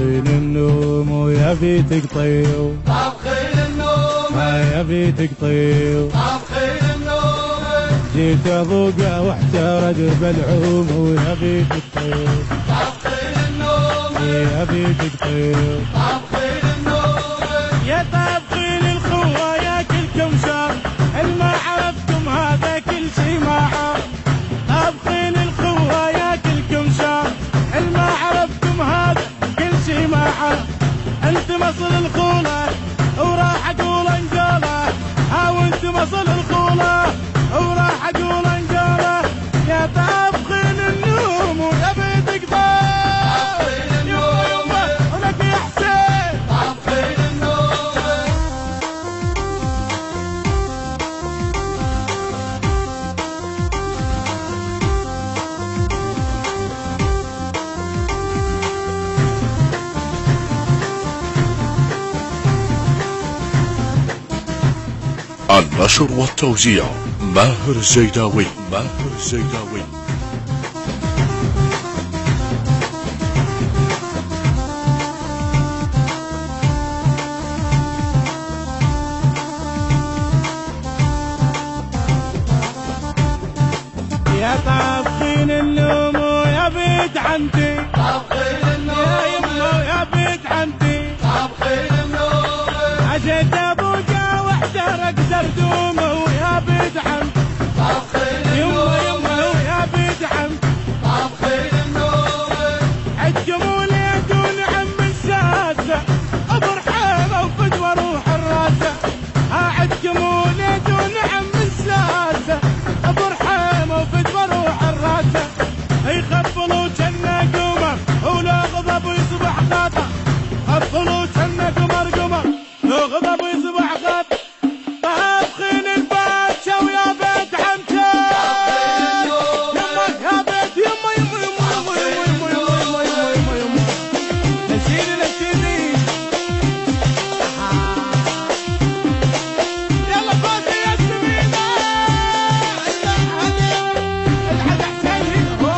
طابخين النوم ويا بيتك طيو، طابخين النوم يا بيتك طيو، طابخين النوم جيت اذوقه واحترق بالعوم ويا بيتك طيو، طابخين النوم يا بيتك طيو، طابخين النوم يا طابخين الخوة يا كلكم شر، ما عرفتم هذا كل شي ما عرف. طابخين الخوة يا كلكم شر، ما عرفتم هذا كل شي ما عرف. انت مصل الخولة وراح اقول انجولة، وانت مصل الخولة وراح اقول انجولة. يا طابخين النوم ويا بيتك طابخين طيب، النوم ولك يا حسين. طابخين النوم النشر والتوزيع ماهر الزيداوي. ماهر الزيداوي. يا طابخين النوم ويا بيت عندي، طابخين يا النوم يمه ويا بيت عندي. طابخين النوم عشت ابوقه واحترق زردومه ويا بيت عندي، طابخين يمه النوم يمه ويا بيت عندي. طابخين النوم عدكم وليدون عم الساسه، ابرحيمه وفدوه روح الراسه. عدكم وليدون عم الساسه، ابرحيمه وفدوه روح الراسه. يخفلوا جنة قمر ولا غضب يصبح خطا، خفلوا جنة قمر قمر لو غضب يصبح خطا. طابخين الباتشا ويا بيت عمتي، يما يا بيت يما يما يما يما يما يما يما يما يما. نشيلي نشيلي يلا فوزي يا سمينة. الحد حسين هنا هو.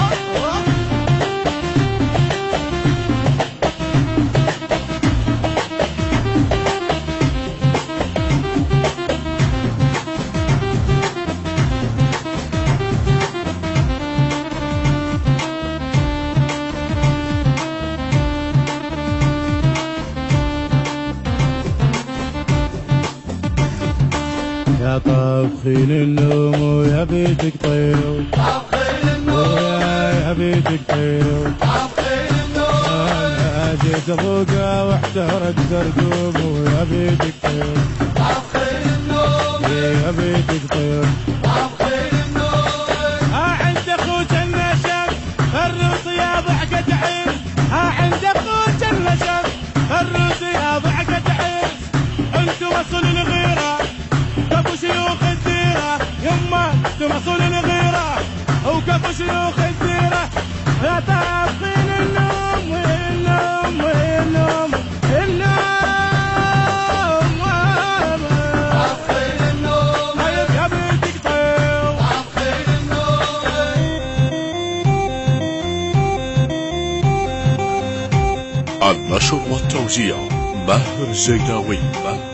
يا طابخين النوم ويا بيتك طيب، طابخين النوم يا بيتك طيب. طابخين النوم انا جيت ابوقه واحترق زردوم ويا بيتك طيب، طابخين النوم يا بيتك طيب. طابخين النوم عند اخوك النشم الروس يا ضحكة عين، عند اخوك النشم الروس يا ضحكة عين. انتو وصل الغيرة كفو شيوخ الديرة، يما انتو وصل الغيرة وكفو شيوخ الديرة. يا طابخين النوم والنوم والنوم النوم. طابخين النوم طيب يا بيتك طيب. طابخين النوم النشر والتوزيع ماهر الزيداوي. ماهر